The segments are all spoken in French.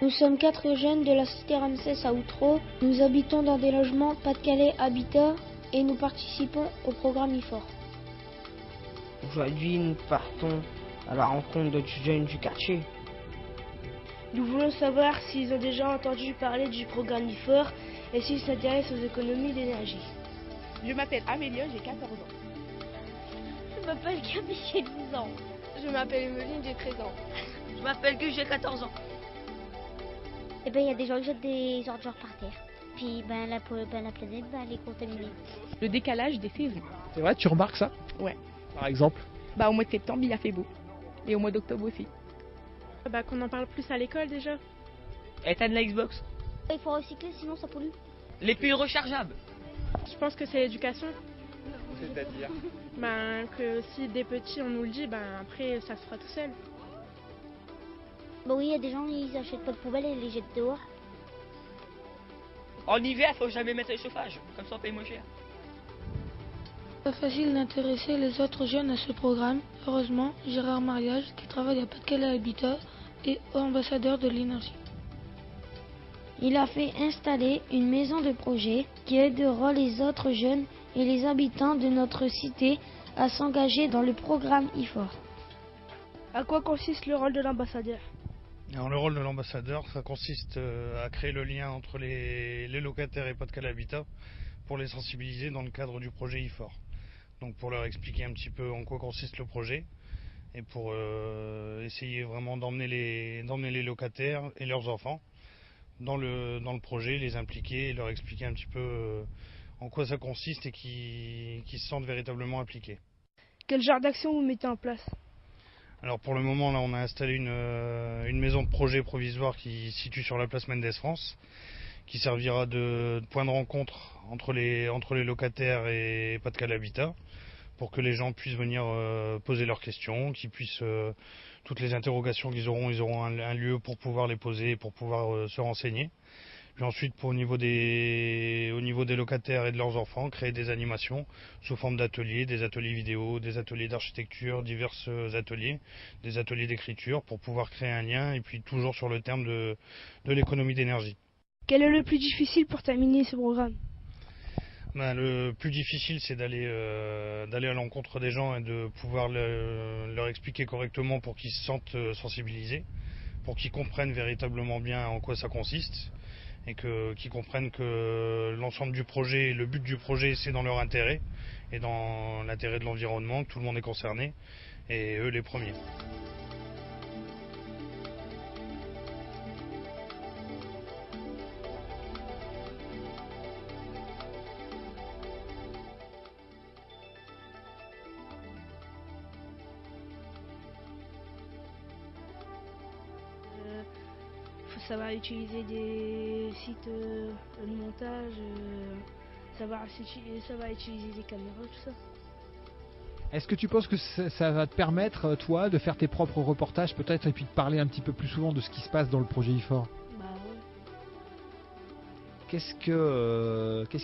Nous sommes 4 jeunes de la cité Ramsès à Outreau. Nous habitons dans des logements Pas-de-Calais Habitat et nous participons au programme IFOR. Aujourd'hui, nous partons à la rencontre d'autres jeunes du quartier. Nous voulons savoir s'ils ont déjà entendu parler du programme IFOR et s'ils s'intéressent aux économies d'énergie. Je m'appelle Amélia, j'ai 14 ans. Je m'appelle Camille, j'ai 12 ans. Je m'appelle Emeline, j'ai 13 ans. Je m'appelle Gus, j'ai 14 ans. Et il y a des gens qui jettent des ordures par terre. Puis la planète elle est contaminée. Le décalage des saisons. C'est vrai, tu remarques ça? Ouais. Par exemple? Au mois de septembre, il a fait beau. Et au mois d'octobre aussi. Qu'on en parle plus à l'école déjà. Éteindre la Xbox. Il faut recycler, sinon ça pollue. Les piles rechargeables. Je pense que c'est l'éducation. C'est-à-dire? Que si des petits on nous le dit, après ça se fera tout seul. Oui, il y a des gens, ils achètent pas de poubelle et les jettent dehors. En hiver, faut jamais mettre le chauffage, comme ça on paye moins cher. C'est pas facile d'intéresser les autres jeunes à ce programme. Heureusement, Gérard Mariage, qui travaille à Pas-de-Calais Habitat, est ambassadeur de l'énergie. Il a fait installer une maison de projet qui aidera les autres jeunes et les habitants de notre cité à s'engager dans le programme IFOR. À quoi consiste le rôle de l'ambassadeur? Alors, le rôle de l'ambassadeur, ça consiste à créer le lien entre les locataires et Pas-de-Calais Habitat pour les sensibiliser dans le cadre du projet IFOR. Donc pour leur expliquer un petit peu en quoi consiste le projet et pour essayer vraiment d'emmener les locataires et leurs enfants dans le projet, les impliquer et leur expliquer un petit peu en quoi ça consiste et qu'ils se sentent véritablement impliqués. Quel genre d'action vous mettez en place? Alors pour le moment, là, on a installé une maison de projet provisoire qui se situe sur la place Mendes France, qui servira de point de rencontre entre les locataires et Pas-de-Calais Habitat, pour que les gens puissent venir poser leurs questions, qu'ils puissent toutes les interrogations qu'ils auront, ils auront un lieu pour pouvoir les poser et pour pouvoir se renseigner. Puis ensuite, au niveau des locataires et de leurs enfants, créer des animations sous forme d'ateliers, des ateliers vidéo, des ateliers d'architecture, divers ateliers, des ateliers d'écriture pour pouvoir créer un lien et puis toujours sur le terme de l'économie d'énergie. Quel est le plus difficile pour terminer ce programme? Le plus difficile, c'est d'aller à l'encontre des gens et de pouvoir leur expliquer correctement pour qu'ils se sentent sensibilisés, pour qu'ils comprennent véritablement bien en quoi ça consiste et qu'ils comprennent que l'ensemble du projet, le but du projet, c'est dans leur intérêt et dans l'intérêt de l'environnement, que tout le monde est concerné et eux les premiers. Faut savoir utiliser des sites de montage, savoir utiliser des caméras, tout ça. Est-ce que tu penses que ça va te permettre, toi, de faire tes propres reportages peut-être et puis de parler un petit peu plus souvent de ce qui se passe dans le projet IFOR? Ouais. Qu'est-ce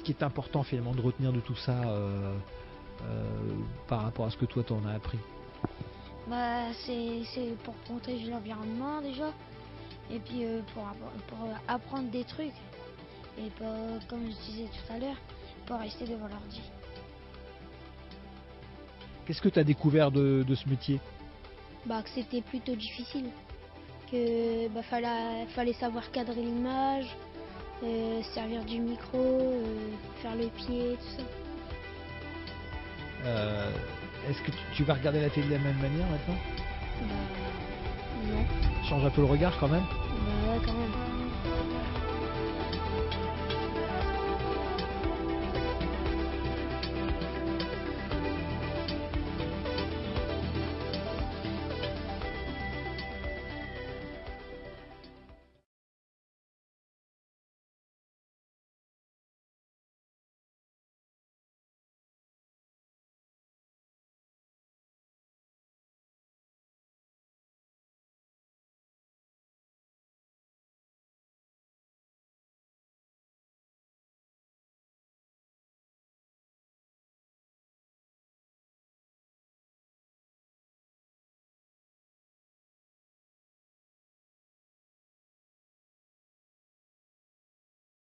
qui est important finalement de retenir de tout ça par rapport à ce que toi t'en as appris? C'est pour protéger l'environnement déjà, et puis pour apprendre des trucs, et comme je disais tout à l'heure, pas rester devant l'ordi. Qu'est-ce que tu as découvert de ce métier? Que c'était plutôt difficile, que fallait savoir cadrer l'image, servir du micro, faire le pied, tout ça. Est-ce que tu vas regarder la télé de la même manière maintenant? Non. Change un peu le regard quand même?